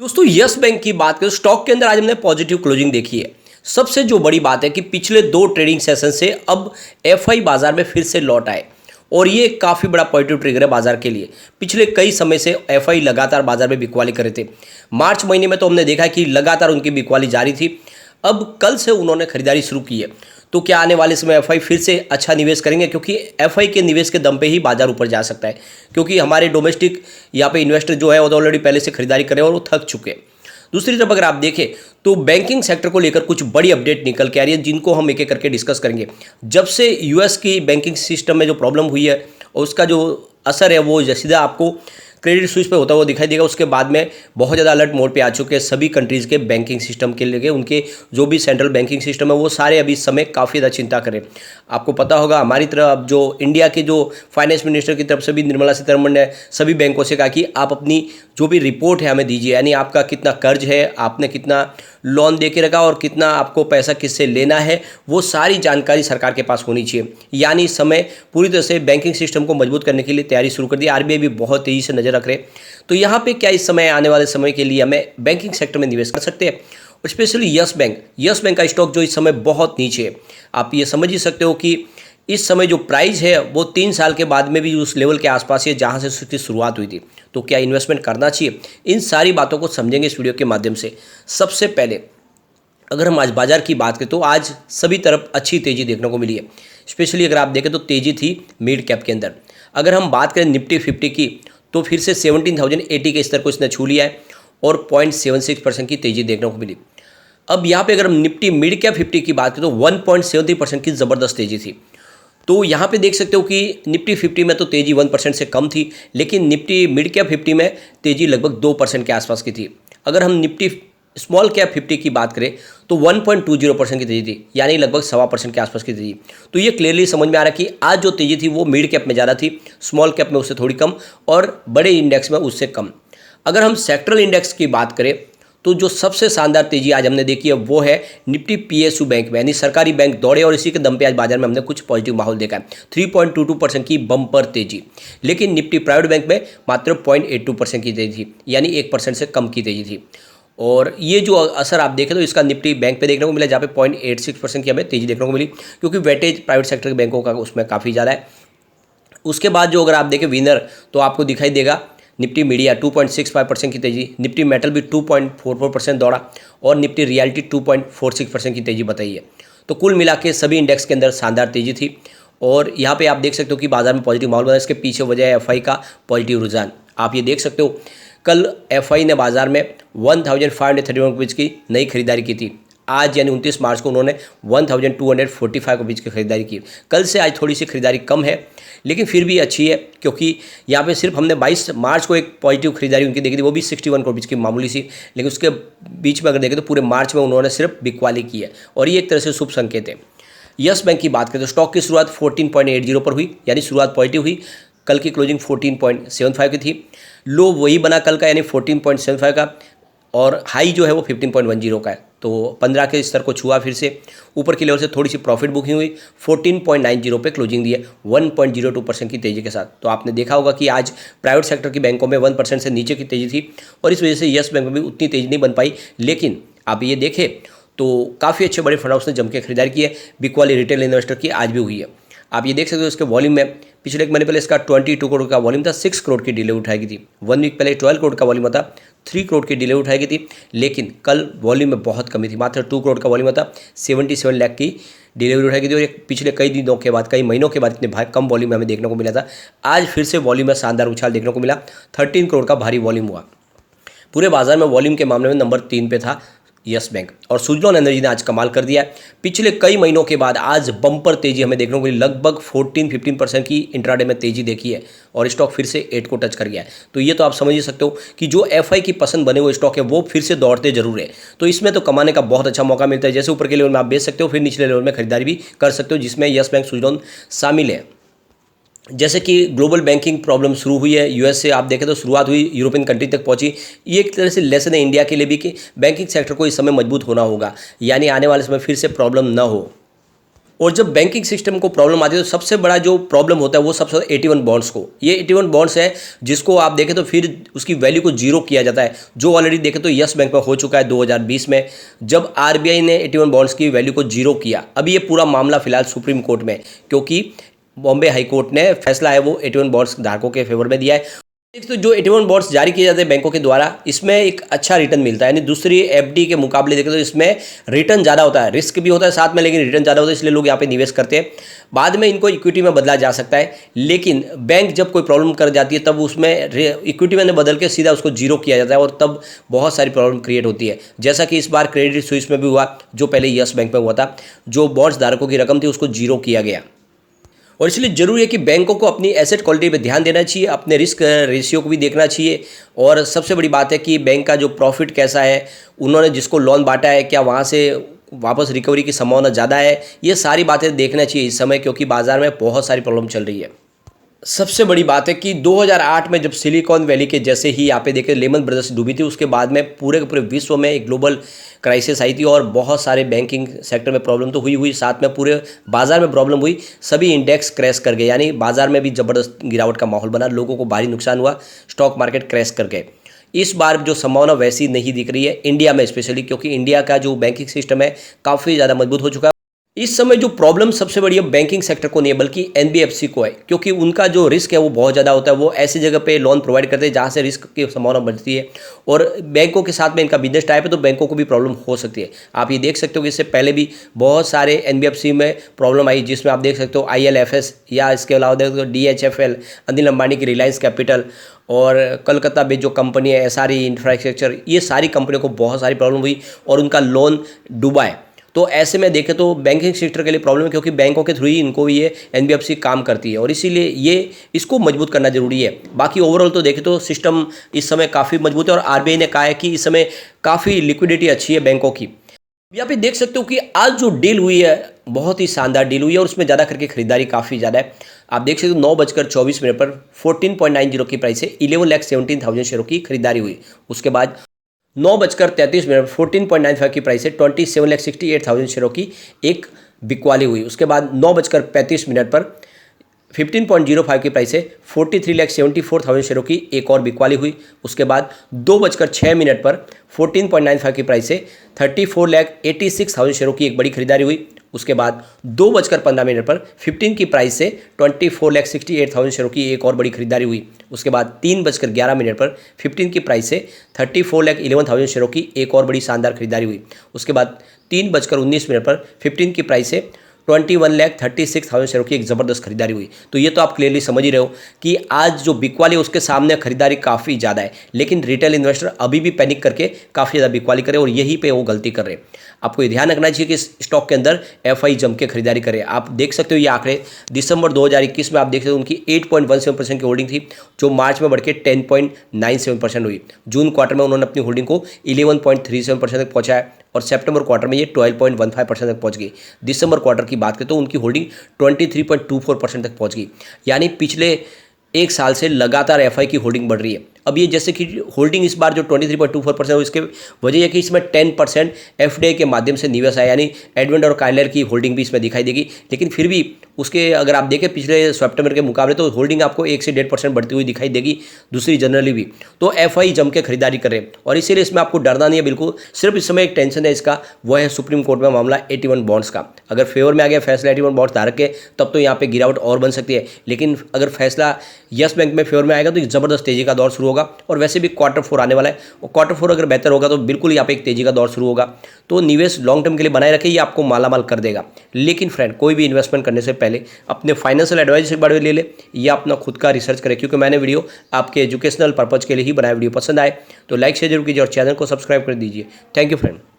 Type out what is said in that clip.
दोस्तों yes bank की बात करें स्टॉक के अंदर आज हमने पॉजिटिव क्लोजिंग देखी है। सबसे जो बड़ी बात है कि पिछले दो ट्रेडिंग सेशन से अब एफआई बाजार में फिर से लौट आए और ये काफ़ी बड़ा पॉजिटिव ट्रिगर है बाजार के लिए। पिछले कई समय से एफआई लगातार बाजार में बिकवाली कर रहे थे। मार्च महीने में तो हमने देखा कि लगातार उनकी बिकवाली जारी थी। अब कल से उन्होंने खरीदारी शुरू की है। तो क्या आने वाले समय एफआई फिर से अच्छा निवेश करेंगे, क्योंकि एफआई के निवेश के दम पे ही बाजार ऊपर जा सकता है, क्योंकि हमारे डोमेस्टिक यहाँ पे इन्वेस्टर जो है वो तो ऑलरेडी पहले से खरीदारी कर रहे हैं और वो थक चुके हैं। दूसरी तरफ अगर आप देखें तो बैंकिंग सेक्टर को लेकर कुछ बड़ी अपडेट निकल के आ रही है, जिनको हम एक एक करके डिस्कस करेंगे। जब से यूएस की बैंकिंग सिस्टम में जो प्रॉब्लम हुई है और उसका जो असर है वो सीधा आपको क्रेडिट स्विच पे होता हुआ दिखाई देगा। उसके बाद में बहुत ज़्यादा अलर्ट मोड पे आ चुके हैं सभी कंट्रीज़ के बैंकिंग सिस्टम के लिए। उनके जो भी सेंट्रल बैंकिंग सिस्टम है वो सारे अभी इस समय काफ़ी ज़्यादा चिंता करें। आपको पता होगा हमारी तरफ जो इंडिया के जो फाइनेंस मिनिस्टर की तरफ से भी निर्मला सीतारमण ने सभी बैंकों से कहा कि आप अपनी जो भी रिपोर्ट है हमें दीजिए, यानी आपका कितना कर्ज है, आपने कितना लोन दे के रखा और कितना आपको पैसा किससे लेना है, वो सारी जानकारी सरकार के पास होनी चाहिए। यानी इस समय पूरी तरह से बैंकिंग सिस्टम को मजबूत करने के लिए तैयारी शुरू कर दी। आरबीआई भी बहुत तेज़ी से नज़र रख रहे हैं। तो यहाँ पे क्या इस समय आने वाले समय के लिए हमें बैंकिंग सेक्टर में निवेश कर सकते हैं, और स्पेशली यस बैंक का स्टॉक जो इस समय बहुत नीचे है। आप ये समझ ही सकते हो कि इस समय जो प्राइस है वो 3 साल के बाद में भी उस लेवल के आसपास है जहाँ से उसकी शुरुआत हुई थी। तो क्या इन्वेस्टमेंट करना चाहिए, इन सारी बातों को समझेंगे इस वीडियो के माध्यम से। सबसे पहले अगर हम आज बाजार की बात करें तो आज सभी तरफ अच्छी तेज़ी देखने को मिली है। स्पेशली अगर आप देखें तो तेज़ी थी मिड कैप के अंदर। अगर हम बात करें निफ्टी 50 की तो फिर से 17,080 के स्तर को इसने छू लिया है और 0.76% की तेज़ी देखने को मिली। अब यहाँ पे अगर हम निफ्टी मिड कैप 50 की बात करें तो 1.73% की ज़बरदस्त तेज़ी थी। तो यहाँ पे देख सकते हो कि निफ्टी 50 में तो तेज़ी 1% से कम थी, लेकिन निफ्टी मिड कैप 50 में तेज़ी लगभग 2% के आसपास की थी। अगर हम निफ्टी स्मॉल कैप 50 की बात करें तो 1.20% की तेज़ी थी, यानी लगभग 1.25% के आसपास की तेज़ी। तो ये क्लियरली समझ में आ रहा है कि आज जो तेज़ी थी वो मिड कैप में ज़्यादा थी, स्मॉल कैप में उससे थोड़ी कम और बड़े इंडेक्स में उससे कम। अगर हम सेक्टरल इंडेक्स की बात करें तो जो सबसे शानदार तेज़ी आज हमने देखी है वो है निफ्टी पीएसयू बैंक में, यानी सरकारी बैंक दौड़े और इसी के दम पे आज बाजार में हमने कुछ पॉजिटिव माहौल देखा है। 3.22% की बम्पर तेज़ी। लेकिन निफ्टी प्राइवेट बैंक में मात्र 0.82% की तेज़ी थी, यानी 1% से कम की तेज़ी थी। और ये जो असर आप देखें तो इसका निफ्टी बैंक पे देखने को मिला, जहाँ पे 0.86% की हमें तेज़ी देखने को मिली, क्योंकि वेटेज प्राइवेट सेक्टर के बैंकों का उसमें काफ़ी ज़्यादा है। उसके बाद जो अगर आप देखें विनर तो आपको दिखाई देगा निफ्टी मीडिया 2.65% की तेज़ी, निफ्टी मेटल भी 2.44% दौड़ा और निफ्टी रियलिटी 2.46% की तेज़ी बताई है। तो कुल मिला के सभी इंडेक्स के अंदर शानदार तेज़ी थी और यहाँ पे आप देख सकते हो कि बाजार में पॉजिटिव माहौल बना। इसके पीछे वजह है एफआई का पॉजिटिव रुझान। आप ये देख सकते हो कल एफआई ने बाजार में 1531 रुपीज़ की नई खरीदारी की थी। आज यानी 29 मार्च को उन्होंने 1245 रुपीज़ की खरीदारी की। कल से आज थोड़ी सी खरीदारी कम है, लेकिन फिर भी अच्छी है, क्योंकि यहाँ पे सिर्फ हमने 22 मार्च को एक पॉजिटिव खरीदारी उनकी देखी थी, वो भी 61 रुपीज़ की मामूली सी। लेकिन उसके बीच में अगर देखें तो पूरे मार्च में उन्होंने सिर्फ बिकवाली की है और ये एक तरह से शुभ संकेत है। यस बैंक की बात करें तो स्टॉक की शुरुआत 14.80 पर हुई, यानी शुरुआत पॉजिटिव हुई। कल की क्लोजिंग 14.75 की थी। लो वही बना कल का, यानी 14.75 का, और हाई जो है वो 15.10 का है। तो 15 के स्तर को छुआ, फिर से ऊपर की लेवल से थोड़ी सी प्रॉफिट बुकिंग हुई। 14.90 पे क्लोजिंग दी है 1.02% की तेज़ी के साथ। तो आपने देखा होगा कि आज प्राइवेट सेक्टर की बैंकों में 1% से नीचे की तेज़ी थी और इस वजह से यस बैंक में भी उतनी तेज़ी नहीं बन पाई। लेकिन आप ये देखें तो काफ़ी अच्छे बड़े फंड हाउस ने जम के खरीदारी की है। बिकवाली रिटेल इन्वेस्टर की आज भी हुई है। आप ये देख सकते हो इसके वॉल्यूम में पिछले एक महीने पहले इसका 22 करोड़ का वॉल्यूम था, 6 करोड़ की डिले उठाई गई थी। 1 वीक पहले 12 करोड़ का वॉल्यूम था, 3 करोड़ की डिले उठाई गई थी। लेकिन कल वॉल्यूम में बहुत कमी थी, मात्र 2 करोड़ का वॉल्यूम था, 77 लाख की डिलीवरी उठाई गई थी। और पिछले कई दिनों के बाद, कई महीनों के बाद इतने भारी कम वॉल्यूम हमें देखने को मिला था। आज फिर से वॉल्यूम में शानदार उछाल देखने को मिला, 13 करोड़ का भारी वॉल्यूम हुआ। पूरे बाजार में वॉल्यूम के मामले में नंबर 3 पे था यस बैंक। और सुजलॉन एनर्जी ने आज कमाल कर दिया है। पिछले कई महीनों के बाद आज बम्पर तेज़ी हमें देखने को मिली, लगभग 14-15% की इंट्राडे में तेज़ी देखी है और स्टॉक फिर से 8 को टच कर गया है। तो ये तो आप समझ ही सकते हो कि जो एफआई की पसंद बने हुए स्टॉक है वो फिर से दौड़ते जरूर है। तो इसमें तो कमाने का बहुत अच्छा मौका मिलता है। जैसे ऊपर के लेवल में आप बेच सकते हो, फिर निचले लेवल में खरीदारी भी कर सकते हो, जिसमें यस बैंक सुजलॉन शामिल है। जैसे कि ग्लोबल बैंकिंग प्रॉब्लम शुरू हुई है यूएस से, आप देखें तो शुरुआत हुई, यूरोपियन कंट्री तक पहुंची। ये एक तरह से लेसन है इंडिया के लिए भी कि बैंकिंग सेक्टर को इस समय मजबूत होना होगा, यानी आने वाले समय फिर से प्रॉब्लम ना हो। और जब बैंकिंग सिस्टम को प्रॉब्लम आती है तो सबसे बड़ा जो प्रॉब्लम होता है वो सबसे 81 बॉन्ड्स को, ये 81 बॉन्ड्स है जिसको आप देखें तो फिर उसकी वैल्यू को जीरो किया जाता है, जो ऑलरेडी देखें तो यस बैंक में हो चुका है 2020 में, जब आरबीआई ने 81 बॉन्ड्स की वैल्यू को जीरो किया। अभी ये पूरा मामला फिलहाल सुप्रीम कोर्ट में, क्योंकि बॉम्बे हाई कोर्ट ने फैसला है वो 81 बॉन्ड्स धारकों के फेवर में दिया है। तो जो 81 बॉन्ड्स जारी किए जाते हैं बैंकों के द्वारा, इसमें एक अच्छा रिटर्न मिलता है, यानी दूसरी एफडी के मुकाबले देखें तो इसमें रिटर्न ज़्यादा होता है, रिस्क भी होता है साथ में, लेकिन रिटर्न ज़्यादा होता है, इसलिए लोग यहाँ पे निवेश करते हैं। बाद में इनको इक्विटी में बदला जा सकता है, लेकिन बैंक जब कोई प्रॉब्लम कर जाती है तब उसमें इक्विटी में बदल के सीधा उसको जीरो किया जाता है और तब बहुत सारी प्रॉब्लम क्रिएट होती है, जैसा कि इस बार क्रेडिट स्विस में भी हुआ, जो पहले यस बैंक में हुआ था, जो बॉन्ड्स धारकों की रकम थी उसको जीरो किया गया। और इसलिए जरूरी है कि बैंकों को अपनी एसेट क्वालिटी पे ध्यान देना चाहिए, अपने रिस्क रेशियो को भी देखना चाहिए, और सबसे बड़ी बात है कि बैंक का जो प्रॉफिट कैसा है, उन्होंने जिसको लोन बांटा है क्या वहाँ से वापस रिकवरी की संभावना ज़्यादा है, ये सारी बातें देखना चाहिए इस समय, क्योंकि बाजार में बहुत सारी प्रॉब्लम चल रही है। सबसे बड़ी बात है कि 2008 में जब सिलिकॉन वैली के जैसे ही यहाँ पे देखें लेमन ब्रदर्स डूबी थी, उसके बाद में पूरे के पूरे विश्व में एक ग्लोबल क्राइसिस आई थी और बहुत सारे बैंकिंग सेक्टर में प्रॉब्लम तो हुई, साथ में पूरे बाजार में प्रॉब्लम हुई, सभी इंडेक्स क्रैश कर गए, यानी बाजार में भी ज़बरदस्त गिरावट का माहौल बना, लोगों को भारी नुकसान हुआ, स्टॉक मार्केट क्रैश कर गए। इस बार जो संभावना वैसी नहीं दिख रही है इंडिया में स्पेशली, क्योंकि इंडिया का जो बैंकिंग सिस्टम है काफ़ी ज़्यादा मजबूत हो चुका है। इस समय जो प्रॉब्लम सबसे बड़ी है बैंकिंग सेक्टर को नहीं है बल्कि एनबीएफसी को है, क्योंकि उनका जो रिस्क है वो बहुत ज़्यादा होता है, वो ऐसी जगह पे लोन प्रोवाइड करते हैं जहाँ से रिस्क की संभावना बढ़ती है, और बैंकों के साथ में इनका बिजनेस टाइप है तो बैंकों को भी प्रॉब्लम हो सकती है। आप ये देख सकते हो कि इससे पहले भी बहुत सारे एनबीएफसी में प्रॉब्लम आई, जिसमें आप देख सकते हो ILFS, या इसके अलावा देख सकते हो DHFL, अनिल अंबानी की रिलायंस कैपिटल, और कलकत्ता में जो कंपनी है SRE इंफ्रास्ट्रक्चर, ये सारी कंपनियों को बहुत सारी प्रॉब्लम हुई और उनका लोन डूबा है। तो ऐसे में देखें तो बैंकिंग सेक्टर के लिए प्रॉब्लम है, क्योंकि बैंकों के थ्रू ही इनको ये एनबीएफसी काम करती है, और इसीलिए ये इसको मजबूत करना जरूरी है। बाकी ओवरऑल तो देखें तो सिस्टम इस समय काफ़ी मजबूत है, और आरबीआई ने कहा है कि इस समय काफ़ी लिक्विडिटी अच्छी है बैंकों की। यहाँ पे देख सकते हो कि आज जो डील हुई है बहुत ही शानदार डील हुई है, और उसमें ज़्यादा करके खरीदारी काफ़ी ज़्यादा है। आप देख सकते हो 9:24 पर 14.90 की प्राइस से 11,17,000 शेयरों की खरीदारी हुई। उसके बाद 9:33 पर 14.95 की प्राइस से 27,68,000 शेयरों की एक बिकवाली हुई। उसके बाद 9:35 पर 15.05 की प्राइस से 43,74,000 शेयरों की एक और बिकवाली हुई। उसके बाद 2:06 पर 14.95 की प्राइस से 34,86,000 शेयरों की एक बड़ी खरीदारी हुई। उसके बाद 2:15 पर 15 की प्राइस से 24,68,000 शेयरों की एक और बड़ी खरीदारी हुई। उसके बाद 3:11 पर 15 की प्राइस से 34,11,000 शेयरों की एक और बड़ी शानदार खरीदारी हुई। उसके बाद 3:19 पर 15 की प्राइस से 21,36,000 शेयरों की एक ज़बरदस्त खरीदारी हुई। तो ये तो आप क्लियरली समझ ही रहे हो कि आज जो बिकवाली है उसके सामने खरीदारी काफ़ी ज़्यादा है, लेकिन रिटेल इन्वेस्टर अभी भी पैनिक करके काफ़ी ज़्यादा बिकवाली करे, और यहीं पे वो गलती कर रहे हैं। आपको ये ध्यान रखना चाहिए कि इस स्टॉक के अंदर एफआई जम के खरीदारी करे। आप देख सकते हो ये आंकड़े दिसंबर 2021 में आप देख सकते हो उनकी 8.17% की होल्डिंग थी, जो मार्च में बढ़ के 10.97% हुई। जून क्वार्टर में उन्होंने अपनी होल्डिंग को 11.37% तक पहुँचाया, और सितंबर क्वार्टर में ये 12.15% तक पहुँच गई। दिसंबर क्वार्टर की बात करें तो उनकी होल्डिंग 23.24% तक पहुँच गई, यानी पिछले एक साल से लगातार एफआई की होल्डिंग बढ़ रही है। अब ये जैसे कि होल्डिंग इस बार जो 23.24% है, इसके वजह यह कि इसमें 10% एफडीआई के माध्यम से निवेश आया, यानी एडवेंट और काइलर की होल्डिंग भी इसमें दिखाई देगी। लेकिन फिर भी उसके अगर आप देखें पिछले सितंबर के मुकाबले तो होल्डिंग आपको 1 से 1.5% बढ़ती हुई दिखाई देगी, दूसरी जनरली भी। तो एफआई जम के खरीदारी करें, और इसीलिए इसमें आपको डरना नहीं है बिल्कुल। सिर्फ इस समय एक टेंशन है इसका, वह है सुप्रीम कोर्ट में मामला 81 बॉन्ड्स का। अगर फेवर में आ गया फैसला 81 बॉन्ड्स धारक के, तब तो यहाँ पे गिरावट और बन सकती है। लेकिन अगर फैसला यस बैंक में फेवर में आएगा तो एक ज़बरदस्त तेजी का दौर शुरू होगा, और वैसे भी क्वार्टर 4 आने वाला है, और क्वार्टर 4 अगर बेहतर होगा तो बिल्कुल यहाँ पे एक तेजी का दौर शुरू होगा। तो निवेश लॉन्ग टर्म के लिए बनाए रखें, ये आपको मालामाल कर देगा। लेकिन फ्रेंड, कोई भी इन्वेस्टमेंट करने से पहले अपने फाइनेंशियल एडवाइजर से बारे में ले ले, या अपना खुद का रिसर्च करें, क्योंकि मैंने वीडियो आपके एजुकेशनल पर्पज़ के लिए ही बनाया। वीडियो पसंद आए तो लाइक शेयर जरूर कीजिए और चैनल को सब्सक्राइब कर दीजिए। Thank you friend.